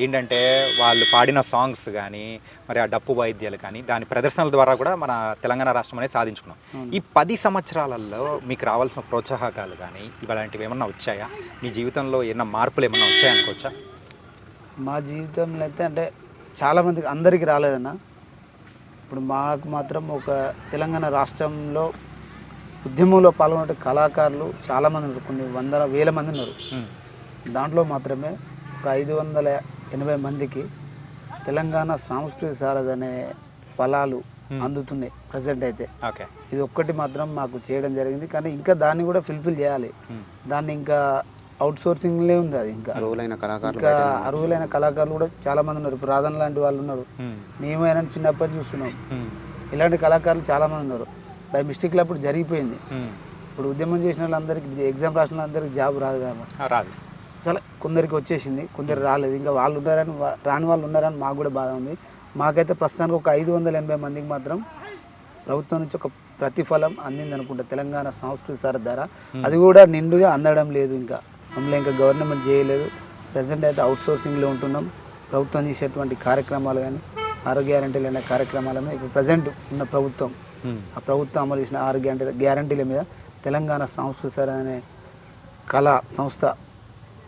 ఏంటంటే వాళ్ళు పాడిన సాంగ్స్ కానీ మరి ఆ డప్పు వాయిద్యాలు కానీ దాని ప్రదర్శనల ద్వారా కూడా మన తెలంగాణ రాష్ట్రం అనేది సాధించుకున్నాం. ఈ 10 సంవత్సరాలలో మీకు రావాల్సిన ప్రోత్సాహకాలు కానీ ఇలాంటివి ఏమన్నా వచ్చాయా? మీ జీవితంలో ఏమన్నా మార్పులు ఏమన్నా వచ్చాయనుకోవచ్చా?
మా జీవితంలో అయితే అంటే చాలామందికి అందరికీ రాలేదన్న. ఇప్పుడు మాకు మాత్రం ఒక తెలంగాణ రాష్ట్రంలో ఉద్యమంలో పాల్గొనే కళాకారులు చాలామంది ఉన్నారు, కొన్ని వందల వేల మంది ఉన్నారు. దాంట్లో మాత్రమే ఒక 580 మందికి తెలంగాణ సాంస్కృతిక సారథి అనే ఫలాలు అందుతున్నాయి ప్రజెంట్ అయితే. ఇది ఒక్కటి మాత్రం మాకు చేయడం జరిగింది, కానీ ఇంకా దాన్ని కూడా ఫుల్ఫిల్ చేయాలి. దాన్ని ఇంకా అవుట్ సోర్సింగ్లే ఉంది. అది ఇంకా అర్హులైన కళాకారులు కూడా చాలా మంది ఉన్నారు. ఇప్పుడు రాధన్ లాంటి వాళ్ళు ఉన్నారు, మేమైనా చిన్నప్పటి చూస్తున్నాం. ఇలాంటి కళాకారులు చాలా మంది ఉన్నారు. బై మిస్టేక్లో అప్పుడు జరిగిపోయింది. ఇప్పుడు ఉద్యమం చేసిన వాళ్ళందరికీ, ఎగ్జామ్ రాసిన వాళ్ళందరికీ జాబ్ రాదు కదా, రాదు. చాలా కొందరికి వచ్చేసింది, కొందరు రాలేదు. ఇంకా వాళ్ళు ఉన్నారని, రాని వాళ్ళు ఉన్నారని మాకు కూడా బాధ ఉంది. మాకైతే ప్రస్తుతానికి ఒక 580 మందికి మాత్రం ప్రభుత్వం నుంచి ఒక ప్రతిఫలం అందింది అనుకుంటా తెలంగాణ సాంస్కృతిక సారథి ద్వారా. అది కూడా నిండుగా అందడం లేదు. ఇంకా మమ్మల్ని ఇంకా గవర్నమెంట్ చేయలేదు. ప్రజెంట్ అయితే అవుట్ సోర్సింగ్లో ఉంటున్నాం. ప్రభుత్వం చేసేటువంటి కార్యక్రమాలు కానీ ఆరోగ్య గ్యారంటీలు అనే కార్యక్రమాలను ఇప్పుడు ప్రజెంట్ ఉన్న ప్రభుత్వం, ఆ ప్రభుత్వం అమలు చేసిన ఆరోగ్య గ్యారంటీల మీద తెలంగాణ సాంస్కృతిక సారథి అనే కళా సంస్థ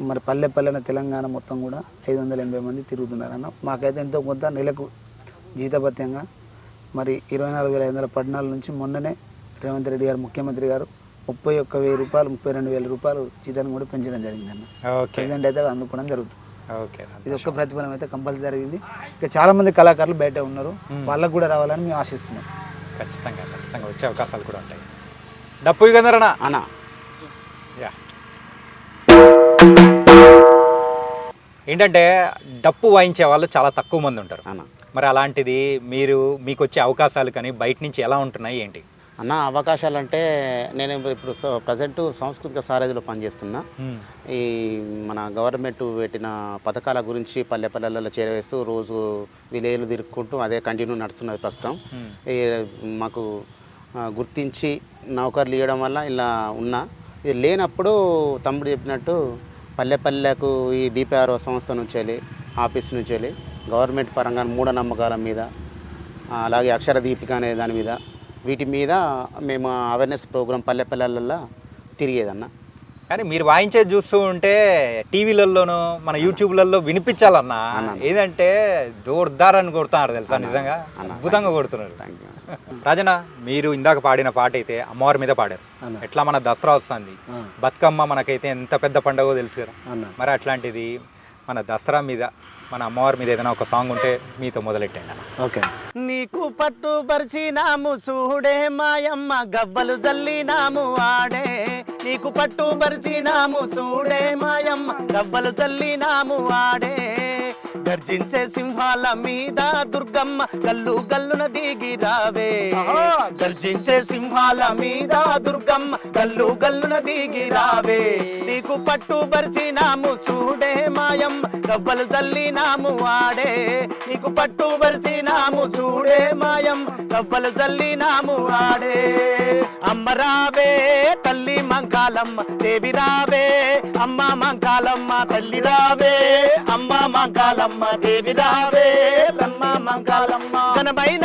మరి పల్లె పల్లెన తెలంగాణ మొత్తం కూడా 580 మంది తిరుగుతున్నారన్న. మాకైతే ఎంతో కొంత నెలకు జీతభత్యంగా మరి 24,514 నుంచి మొన్ననే రేవంత్ రెడ్డి గారు ముఖ్యమంత్రి గారు 31,000 రూపాయలు 32,000 రూపాయలు జీతాన్ని కూడా పెంచడం జరిగిందన్న. ప్రెసిడెంట్ అయితే అందుకోవడం జరుగుతుంది. ఇది ఒక్క ప్రతిఫలం అయితే కంపల్సరీ జరిగింది. ఇంకా చాలామంది కళాకారులు బయట ఉన్నారు, వాళ్ళకు కూడా రావాలని మేము ఆశిస్తున్నాం.
ఖచ్చితంగా వచ్చే అవకాశాలు కూడా ఉంటాయి. డప్పు యుగంధరనా అన్న? ఏంటంటే డప్పు వాయించే వాళ్ళు చాలా తక్కువ మంది ఉంటారు అన్న. మరి అలాంటిది మీకు వచ్చే అవకాశాలు కానీ బయట నుంచి ఎలా ఉంటున్నాయి ఏంటి
అన్న? అవకాశాలు అంటే నేను ఇప్పుడు ప్రజెంట్ సాంస్కృతిక సారథిలో పనిచేస్తున్నా. ఈ మన గవర్నమెంట్ పెట్టిన పథకాల గురించి పల్లె పల్లెలలో చేరవేస్తూ రోజు విలేజ్లు తిరుక్కుంటూ అదే కంటిన్యూ నడుస్తున్నది ప్రస్తుతం. మాకు గుర్తించి నౌకర్లు ఇవ్వడం వల్ల ఇలా ఉన్నా. ఇది లేనప్పుడు తమ్ముడు చెప్పినట్టు పల్లె పల్లెకు ఈ డిపిఆర్ఓ సంస్థ నుంచి వెళ్ళి, ఆఫీస్ నుంచి వెళ్ళి గవర్నమెంట్ పరంగా మూఢనమ్మకాల మీద, అలాగే అక్షర దీపిక అనే దాని మీద, వీటి మీద మేము అవేర్నెస్ ప్రోగ్రాం పల్లె పల్లెలలో తిరిగేదన్న.
కానీ మీరు వాయించేది చూస్తూ ఉంటే టీవీలలోనూ మన యూట్యూబ్లలో వినిపించాలన్నా, ఏదంటే జోర్దారని కొడుతున్నారు తెలుసా, నిజంగా అద్భుతంగా కొడుతున్నారు. రాజన్న, మీరు ఇందాక పాడిన పాట అయితే అమ్మవారి మీద పాడారు. ఎట్లా మన దసరా వస్తుంది, బతుకమ్మ మనకైతే ఎంత పెద్ద పండుగో తెలుసు కదా. మరి అట్లాంటిది మన దసరా మీద, మన అమ్మవారి మీద ఏదైనా ఒక సాంగ్ ఉంటే మీతో మొదలెట్టండి అన్న.
ఓకే. నీకు పట్టు పరిచినాము చూడే మాయమ్మ, గవ్వలు జల్లినాము ఆడే. నీకు పట్టు పరిచినాము చూడే మాయమ్మ, గవ్వలు జల్లినాము ఆడే. గర్జించే సింహాల మీద దుర్గమ్మ, గల్లు గల్లున దిగి రావే. గర్జించే సింహాల మీద దుర్గమ్మ, గల్లు గల్లున దిగి రావే. నీకు పట్టు పరిచినాము చూడే మాయమ్మ, గవ్వలు జల్లినాము ఆడే. నీకు పట్టు పరిచినాము చూడే మాయమ్మ, గవ్వలు జల్లినాము ఆడే. అమ్మ రావే తల్లి మంకాలమ్మ, దేవి రావే అమ్మ మంకాలమ్మ. తల్లి రావే అమ్మ మంకాలమ్మ, దేవి రావే అమ్మ మంకాలమ్మ. ఘనమైన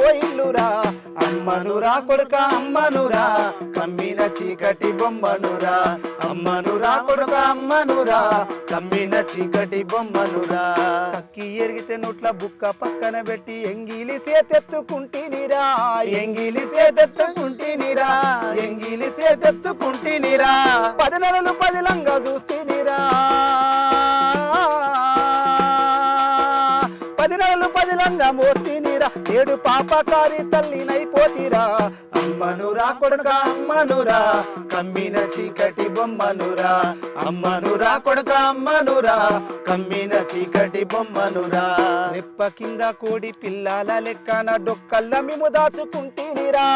అమ్మనురా కొడుక అమ్మనురా కమ్మిన చీకటి బొమ్మనురా అమ్మనురా కొడుక అమ్మనురా కమ్మిన చీకటి బొమ్మనురా కక్కి ఎరిగితే నోట్ల బుక్క పక్కన పెట్టి ఎంగిలి సేతెత్తుకుంటినిరా ఎంగిలి సేతెత్తుకుంటినిరా ఎంగిలి సేతెత్తుకుంటినిరా 10 నెలలు పదిలంగా చూస్తేనిరా 10 నెలలు పదిలంగా మోస్తీనిరా 7 పాపకారి తల్లినైపోతీరా అమ్మనురా కొడుక అమ్మనురా కమ్మిన చీకటి బొమ్మనురా అమ్మనురా కొడుక అమ్మనురా కమ్మిన చీకటి బొమ్మనురా రెప్ప కింద కోడి పిల్లల లెక్కన డొక్కల్ల మేము దాచుకుంటేనిరా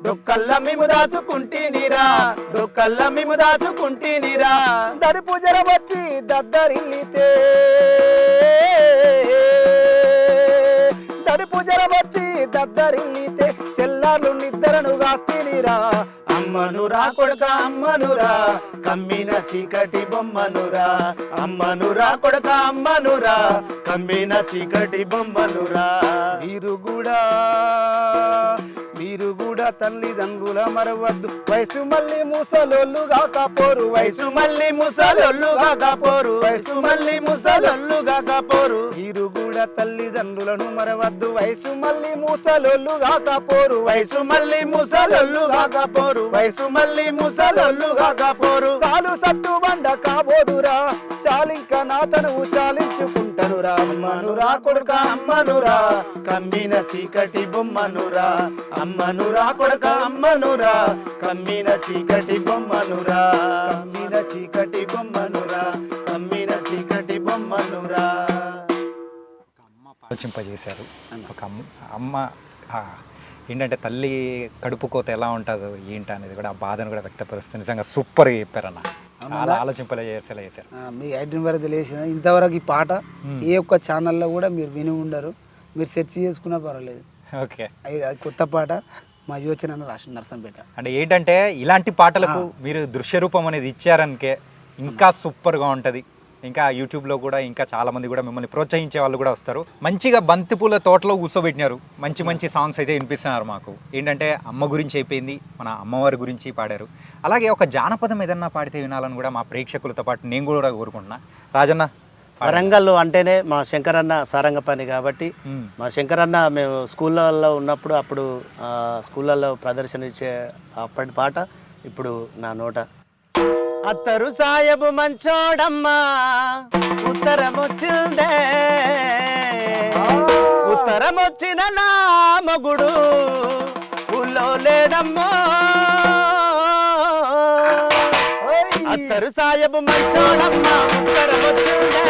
డొక్కల్ల మేము దాచుకుంటేనిరా డొక్కల్ల మేము దాచుకుంటేనిరా దడుపు జరం వచ్చి దద్దరిల్లితే తడుపు జరం వచ్చి దద్దరిల్లితే తెల్లార్లు నిద్రను కాస్తేనిరా అమ్మనురా కొడుక అమ్మనురా కమ్మిన చీకటి బొమ్మనురా అమ్మనురా కొడుక అమ్మనురా కమ్మిన చీకటి బొమ్మనురా మీరు కూడా తల్లిదండ్రుల మరవద్దు వయసు మళ్ళీ ముసలొల్లు కాకపోరు వయసు మళ్ళీ ముసలొల్లు కాకపోరు వయసు మళ్ళీ ముసలొల్లు కాకపోరు మీరు కూడా తల్లిదండ్రులను మరవద్దు వయసు మళ్ళీ ముసలొల్లు కాకపోరు వయసు మళ్ళీ ముసలొల్లు కాకపోరు వయసు మళ్ళీ ముసలొల్లు కాకపోరు చాలు సత్తు బండ కాబోదురా చాలింక నా తనువు చాలించుకుంటనురా అమ్మనురా కొడుక అమ్మనురా కమ్మిన చీకటి బొమ్మనురా అమ్మనురా కొడుక అమ్మనురా కమ్మిన చీకటి బొమ్మనురా కమ్మిన చీకటి బొమ్మనురా కమ్మిన చీకటి బొమ్మనురా
ఆలోచింపజేశారు. ఒక అమ్మ ఏంటంటే తల్లి కడుపు కోత ఎలా ఉంటుందో ఏంటి అనేది కూడా ఆ బాధను కూడా వ్యక్తపరుస్తుంది. నిజంగా సూపర్ చెప్పారన్న, చాలా ఆలోచింపజేసేలా చేశారు.
మీ ఐటమ్ వరకు తెలియసిన ఇంతవరకు ఈ పాట ఏ ఒక్క ఛానల్లో కూడా మీరు విని ఉండరు, మీరు సెర్చ్ చేసుకున్నా పర్వాలేదు.
ఓకే,
అది కొత్త పాట మా యోచన రాసిన నర్సంపేట.
అంటే ఏంటంటే ఇలాంటి పాటలకు మీరు దృశ్య రూపం అనేది ఇచ్చారనికే ఇంకా సూపర్గా ఉంటుంది. ఇంకా యూట్యూబ్లో కూడా ఇంకా చాలామంది కూడా మిమ్మల్ని ప్రోత్సహించే వాళ్ళు కూడా వస్తారు. మంచిగా బంతిపూల తోటలో కూర్చోబెట్టినారు, మంచి మంచి సాంగ్స్ అయితే వినిపిస్తున్నారు మాకు. ఏంటంటే అమ్మ గురించి అయిపోయింది, మన అమ్మవారి గురించి పాడారు. అలాగే ఒక జానపదం ఏదన్నా పాడితే వినాలని కూడా మా ప్రేక్షకులతో పాటు నేను కూడా కోరుకుంటున్నా. రాజన్న,
వరంగల్ అంటేనే మా శంకరన్న సారంగపాణి కాబట్టి మా శంకరన్న మేము స్కూళ్ళల్లో ఉన్నప్పుడు అప్పుడు స్కూళ్ళల్లో ప్రదర్శన ఇచ్చే అప్పటి పాట ఇప్పుడు నా నోట. అత్తరు సాయబు మంచోడమ్మా ఉత్తరమొచ్చిందే ఉత్తరమొచ్చిన నా మగుడు ఊళ్ళో లేడమ్మా. అత్తరు సాయబు మంచోడమ్మా ఉత్తరమొచ్చిందే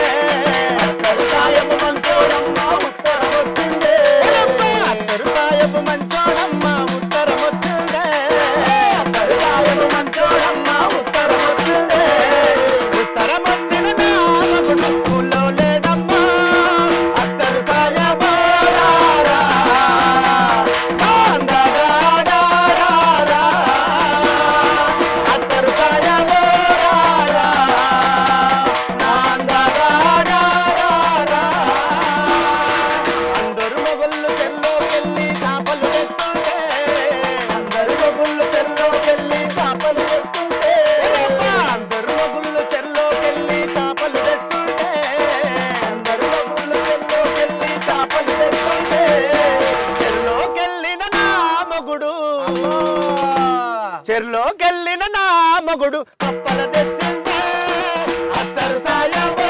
అత్తరు సాయబు మంచోడమ్మా ఉత్తరమొచ్చిందే అత్తరు సాయబు మంచోడమ్మా ఉత్తరమొచ్చిందే అత్తరు సాయబు మంచోడమ్మా ఉత్తరమొచ్చిందే ఉత్తరమొచ్చిన నా మగుడు ఊళ్ళో లేడమ్మా. అత్తరు సాయబు రారా అత్తరు సాయబు అందరు మొగుళ్ళు చెల్లోకెళ్ళి చేపలు తెస్తుంటే అందరు మొగుళ్ళు చెల్లోకెళ్ళి చేపలు తెస్తుంటే అందరు మొగుళ్ళు చెల్లోకెళ్ళి చేపలు తెస్తుంటే అందరు మొగుళ్ళు చెల్లోకెళ్ళి చేపలు తెస్తుంటే చెల్లోకెళ్ళిన నా మగుడు చెర్లోకెళ్ళిన నా మగుడు కప్పల తెచ్చిందే. అత్తరు సాయబు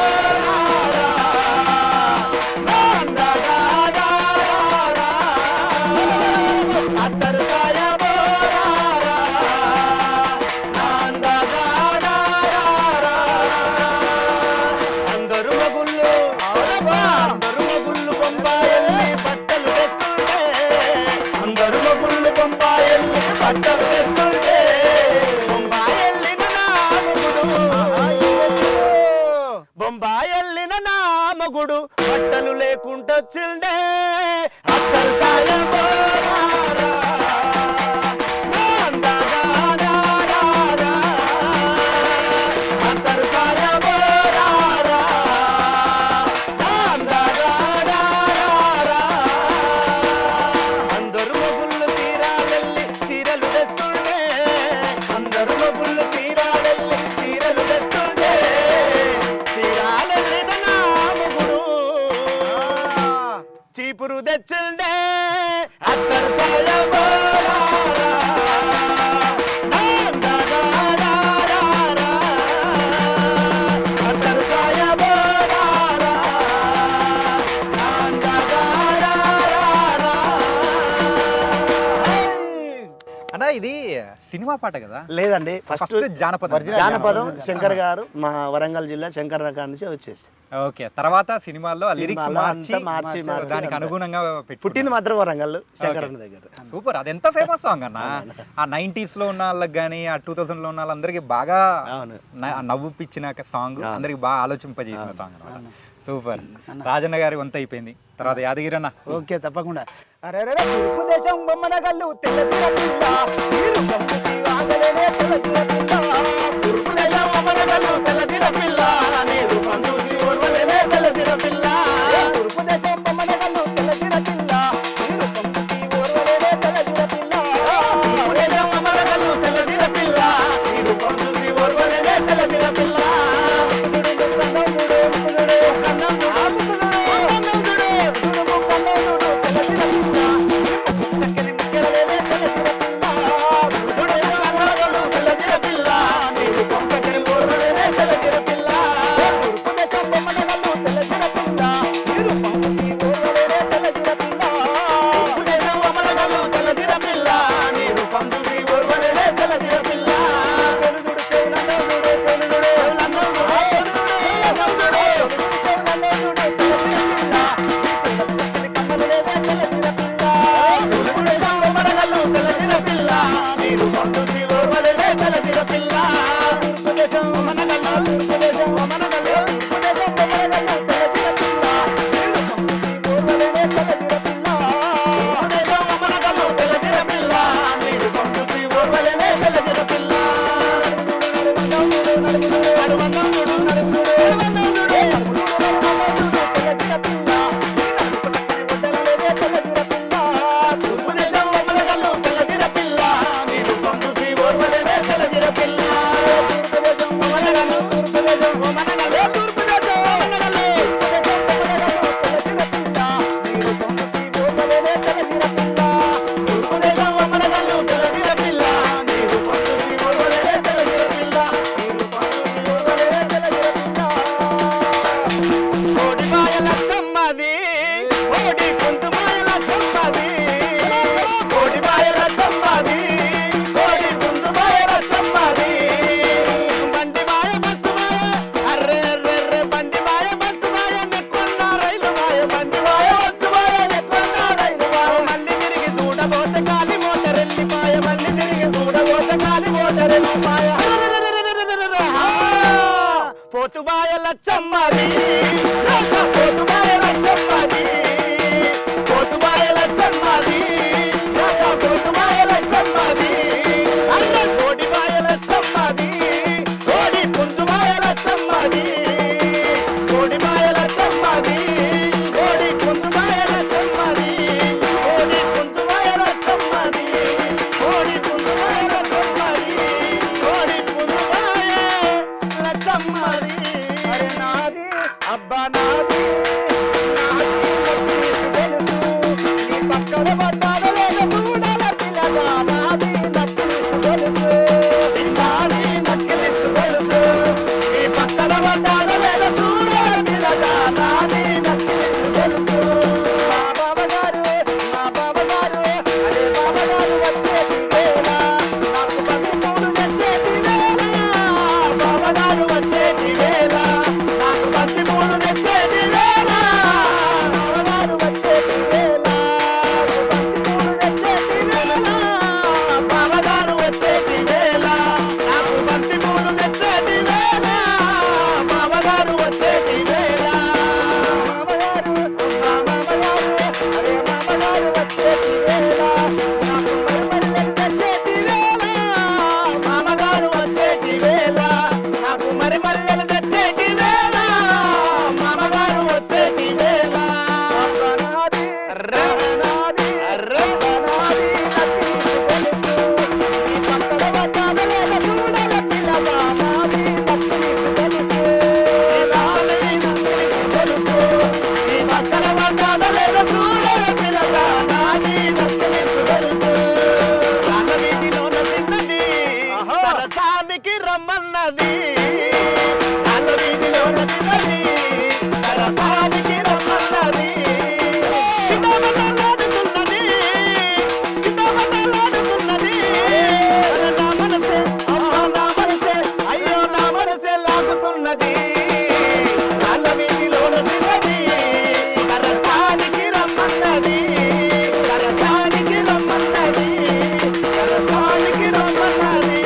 అత్తరు సాయబు అందరు మగుళ్ళు అందరు మగుళ్ళు బొంబాయల్లి బట్టలు తెస్తుంటే అందరు మగుళ్ళు బొంబాయల్లి బట్టలు తెస్తుంటే బొంబాయల్లిన నా మగుడు బొంబాయల్లిన నా మగుడు బట్టలు లేకుంటొచ్చిండే. అత్తరు సాయబు అత్తరు సాయబు అందరు మొగుళ్ళు తీరా వెళ్ళి తెచ్చిండే అత్తరు సాయబోరారా. అత్తరు సాయబోరారా.
అన్నా ఇది సినిమా పాట కదా?
లేదండి, ఫస్ట్
ఫస్ట్ జానపదం.
జానపదం శంకర్ గారు మా వరంగల్ జిల్లా శంకర్ రకాల నుంచి వచ్చేసి
ఓకే, తర్వాత సినిమాల్లో లిరిక్స్
సినిమాలో
మార్చి
అంతా మార్చి
దానికి
అంతా.
అనుగుణంగా
పుట్టింది మాత్రం వరంగల్ శంకర్ అన్న దగ్గర.
సూపర్, అది ఎంత ఫేమస్ సాంగ్ అన్న. ఆ 90s లో ఉన్న వాళ్ళకి కానీ ఆ 2000 లో ఉన్న వాళ్ళందరికీ బాగా
అవును.
నవ్వుపిచ్చిన సాంగ్, అందరికి బాగా ఆలోచింపజేసిన సాంగ్ అన్నమాట. సూపర్. రాజన్న గారి వంత అయిపోయింది, తర్వాత యాదగిరి అన్న.
ఓకే, తప్పకుండా. అరే తూర్పు దేశం బొమ్మన గల్లు తెల్లజీర పిల్ల, మీరు గమ్ముసి వాగలేనే తెల్లజీర పిల్ల. తూర్పు దేశం బొమ్మన గల్లు తెల్లజీర పిల్ల, మీరు గమ్ముసి ఓర్వలేనే తెల్లజీర పిల్ల. తూర్పు దేశం బొమ్మన గల్లు తెల్లజీర పిల్ల, మీరు గమ్ముసి ఓర్వలేనే తెల్లజీర పిల్ల. తూర్పు దేశం బొమ్మన గల్లు తెల్లజీర పిల్ల, మీరు గమ్ముసి ఓర్వలేనే తెల్లజీర పిల్ల. పోతుబాయ లచ్చమ్మది, పోతుబాయ లచ్చమ్మది, పోతుబాయ లచ్చమ్మది, పోతుబాయ లచ్చమ్మది, అల్ల కోడిబాయ లచ్చమ్మది, కోడి పుంజుబాయ లచ్చమ్మది, కోడిబాయ లచ్చమ్మది, కోడి పుంజుబాయ లచ్చమ్మది, కోడి పుంజుబాయ లచ్చమ్మది, కోడి పుంజుబాయ లచ్చమ్మది, కోడి పుంజుబాయ లచ్చమ్మది. అరే నాది అబ్బా నాది, నాది తెలుసు నీ పక్కన
రమ్మన్నది రాళ్ళ వీధిలోన సిన్నది కరసానికి రమ్మన్నది కరసానికి రమ్మన్నది కరసానికి రమ్మన్నది.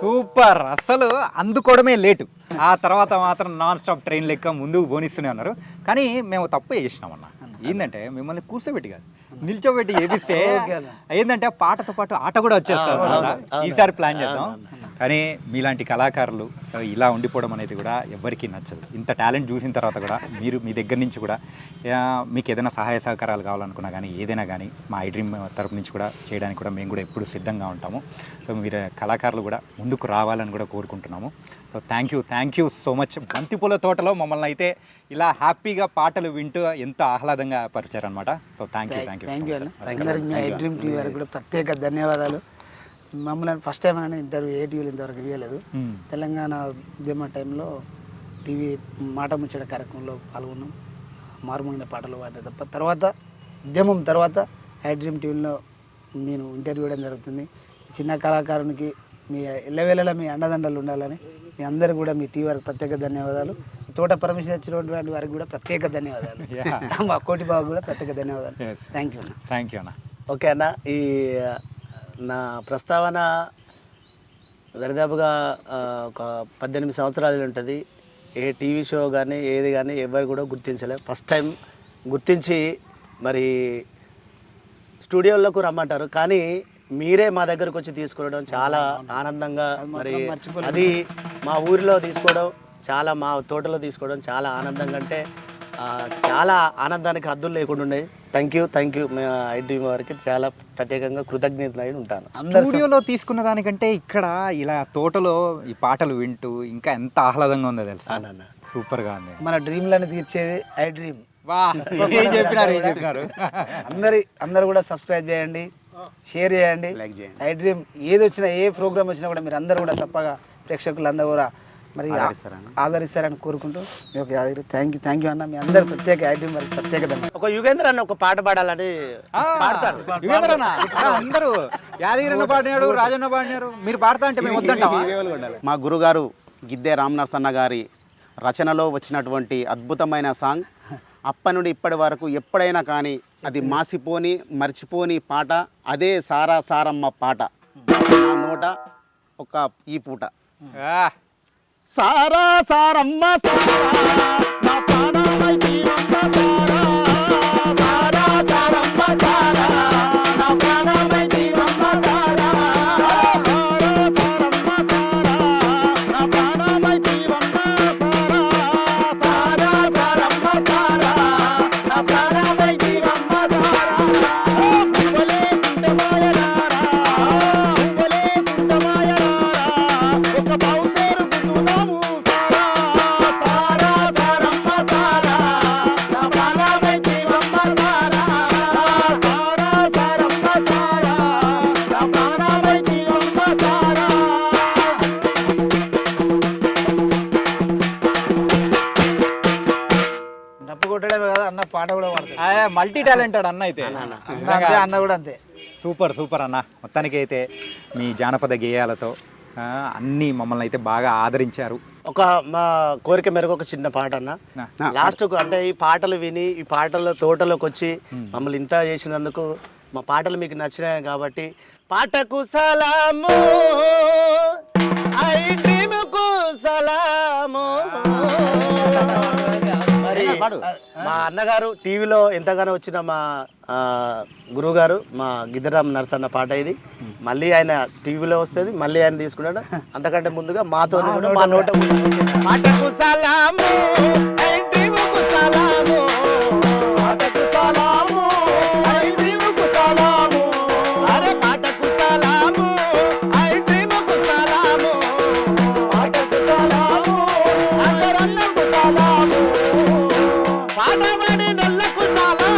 సూపర్, అసలు అందుకోవడమే లేటు, ఆ తర్వాత మాత్రం నాన్ స్టాప్ ట్రైన్ లెక్క ముందుకు పోనిస్తూనే ఉన్నారు. కానీ మేము తప్పు చేసినామన్న, ఏంటంటే మిమ్మల్ని కూర్చోబెట్టి కాదు నిల్చోబెట్టి ఏపిస్తే ఏంటంటే పాటతో పాటు ఆట కూడా వచ్చేస్తారు కదా. ఈసారి ప్లాన్ చేద్దాం. కానీ మీలాంటి కళాకారులు ఇలా ఉండిపోవడం అనేది కూడా ఎవ్వరికీ నచ్చదు. ఇంత టాలెంట్ చూసిన తర్వాత కూడా మీరు మీ దగ్గర నుంచి కూడా మీకు ఏదైనా సహాయ సహకారాలు కావాలనుకున్నా కానీ ఏదైనా కానీ మా ఐ డ్రీమ్ తరపు నుంచి కూడా చేయడానికి కూడా మేము కూడా ఎప్పుడు సిద్ధంగా ఉంటాము. సో మీరు కళాకారులు కూడా ముందుకు రావాలని కూడా కోరుకుంటున్నాము. So thank you so much. బంతిపూల తోటలో మమ్మల్ని అయితే ఇలా హ్యాపీగా పాటలు వింటూ ఎంతో ఆహ్లాదంగా పరిచారనమాట. సో థ్యాంక్ యూ
అందరికి మీ ఐ డ్రీమ్ టీవీ వారికి కూడా ప్రత్యేక ధన్యవాదాలు. మమ్మల్ని ఫస్ట్ టైం అని ఇంటర్వ్యూ ఏ టీవీలో ఇంతవరకు ఇవ్వలేదు. తెలంగాణ ఉద్యమ టైంలో టీవీ మాట ముచ్చట కార్యక్రమంలో పాల్గొన్నాం. మారుమోగిన పాటలు పాడే తప్ప తర్వాత ఉద్యమం తర్వాత ఐ డ్రీమ్ టీవీలో నేను ఇంటర్వ్యూ ఇవ్వడం జరుగుతుంది. చిన్న కళాకారునికి మీ ఎల్లవేళలా మీ అండదండలు ఉండాలని మీ అందరు కూడా మీ టీవీ వారికి ప్రత్యేక ధన్యవాదాలు. తోట పర్మిషన్ ఇచ్చినటువంటి వారికి కూడా ప్రత్యేక ధన్యవాదాలు. మా కోటి బాబు కూడా ప్రత్యేక ధన్యవాదాలు. థ్యాంక్ యూ అన్న.
ఓకే అన్న, ఈ నా ప్రస్తావన దరిదాపుగా ఒక 18 సంవత్సరాలు ఉంటుంది. ఏ టీవీ షో కానీ ఏది కానీ ఎవరు కూడా గుర్తించలేదు. ఫస్ట్ టైం గుర్తించి మరి స్టూడియోలకు రమ్మంటారు, కానీ మీరే మా దగ్గరకు వచ్చి తీసుకోవడం చాలా ఆనందంగా, మరి అది మా ఊరిలో తీసుకోవడం చాలా, మా తోటలో తీసుకోవడం చాలా ఆనందంగా, అంటే చాలా ఆనందానికి హద్దులు లేకుండా ఉన్నాయి. థ్యాంక్ యూ ఐ డ్రీమ్ వారికి చాలా ప్రత్యేకంగా కృతజ్ఞతలు అయి ఉంటాను.
స్టూడియోలో తీసుకున్న దానికంటే ఇక్కడ ఇలా తోటలో ఈ పాటలు వింటూ ఇంకా ఎంత ఆహ్లాదంగా ఉందో తెలుసా. సూపర్గా ఉంది.
మన డ్రీమ్లను తీర్చేది ఐ డ్రీమ్.
చెప్పినారు
అందరు కూడా సబ్స్క్రైబ్ చేయండి, షేర్ చేయండి, లైక్ చేయండి. ఐ డ్రీమ్ ఏది వచ్చినా ఏ ప్రోగ్రామ్ వచ్చినా కూడా మీరు అందరూ కూడా తప్పగా ప్రేక్షకులందరూ కూడా మరి ఆదరిస్తారని కోరుకుంటూ థ్యాంక్ యూ అన్న. మీ అందరు ప్రత్యేక ఐ డ్రీమ్ వారికి ప్రత్యేక ధన్యవాదాలు.
ఒక యుగేంద్ర అన్న ఒక పాట పాడాలని పాడతారు.
అందరూ యాదగిరి పాడినాడు, రాజన్న పాడినారు, మీరు పాడతా అంటే మేము వద్దంటామా?
మా గురుగారు గిద్దె రామనరసన్న గారి రచనలో వచ్చినటువంటి అద్భుతమైన సాంగ్. అప్పటి నుండి ఇప్పటి వరకు ఎప్పుడైనా కానీ అది మాసిపోని మర్చిపోని పాట అదే సారా సారమ్మ పాట. నా నోట ఒక ఈ పూట సారా సారమ్మ సారా నా ప్రాణమై జీవమ్మ సారా సారా సారమ్మ సారా నా ప్రాణమై జీవమ్మ సారా సారా సారమ్మ సారా నా ప్రాణమై జీవమ్మ సారా సారా సారమ్మ సారా నా ప్రాణమై జీవమ్మ సారా పువ్వులే గుండెమాయలారా పువ్వులే గుండెమాయలారా ఒక బౌసేరు గుండునాము సారా సారా సారమ్మ సారా నా ప్రాణమై జీవమ్మ సారా సారా సారమ్మ సారా నా ప్రాణమై జీవమ్మ సారా.
డప్పు కొట్టడమే కదా అన్న, పాట కూడా పాడతాడు.
మల్టీ టాలెంటెడ్ అన్న అయితే.
అన్న కూడా అంతే.
సూపర్ అన్న. మొత్తానికి అయితే మీ జానపద గేయాలతో అన్నీ మమ్మల్ని అయితే బాగా ఆదరించారు.
ఒక మా కోరిక మేరకు ఒక చిన్న పాట అన్న లాస్ట్కు, అంటే ఈ పాటలు విని ఈ పాటల తోటలోకి వచ్చి మమ్మల్ని ఇంత చేసినందుకు, మా పాటలు మీకు నచ్చినాయి కాబట్టి పాటకు సలాము ఐ డ్రీమ్కు సలాము. మరి మా అన్నగారు టీవీలో ఎంతగానో వచ్చిన మా గురువు గారు మా గిద్దరామ్ నరసన్న పాట ఇది. మళ్ళీ ఆయన టీవీలో వస్తుంది, మళ్ళీ ఆయన తీసుకున్నాడు. అంతకంటే ముందుగా మాతో మా నోట పాటకు సలాము ఐ డ్రీమ్కు సలాము పాటకు సలాము ఐ డ్రీమ్కు సలాము అరే పాటకు సలాము ఐ డ్రీమ్కు సలాము పాటకు సలాము అందరన్నకు సలాము పాటవాడి నల్లకు సాలా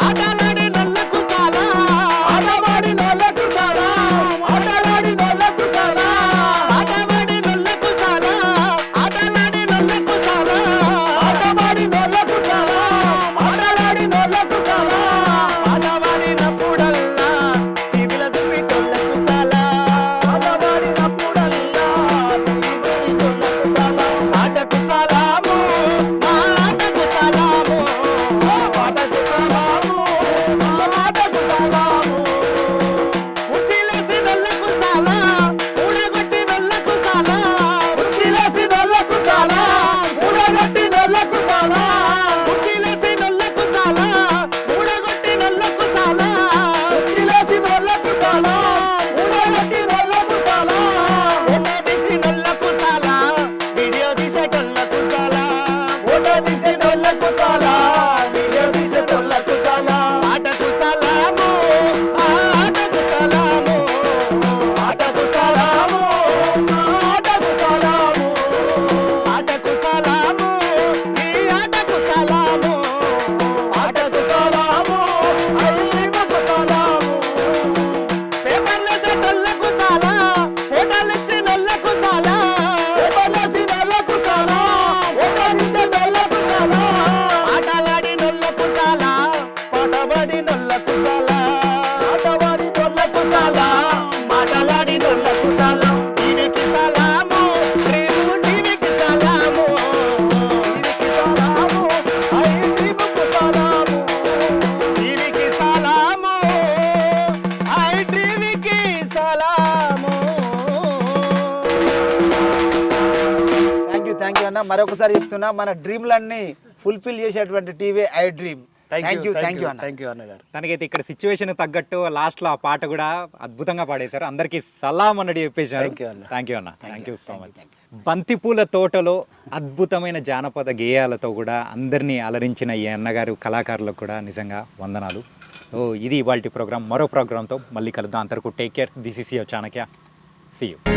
ఆటలాడి నల్లకు సాలా ఆటవాడి నల్లకు సాలా ఆటలాడి నల్లకు సాలా ఆటవాడి నల్లకు సాలా ఆటలాడి నల్లకు సాలా
థ్యాంక్ యూ అన్న. మరొకసారి చెప్తున్నా, మన డ్రీమ్లన్నీ ఫుల్ఫిల్ చేసేటువంటి TV I dream. Thank you అన్న.
థ్యాంక్ యూ అన్నగారు.
తనకైతే ఇక్కడ సిచ్యువేషన్ తగ్గట్టు లాస్ట్లో ఆ పాట కూడా అద్భుతంగా పాడేశారు. అందరికీ సలాం అన్నట్టు చెప్పేశారు.
Thank you అన్న.
థ్యాంక్ యూ అన్న. Thank you so much. బంతిపూల తోటలో అద్భుతమైన జానపద గేయాలతో కూడా అందరినీ అలరించిన ఈ అన్నగారు కళాకారులకు కూడా నిజంగా వందనాలు. ఇది ఇవాల్టి ప్రోగ్రామ్. మరో ప్రోగ్రామ్తో మళ్ళీ కలుద్దాం. అంతవరకు take care. This is your Chanakya. See you.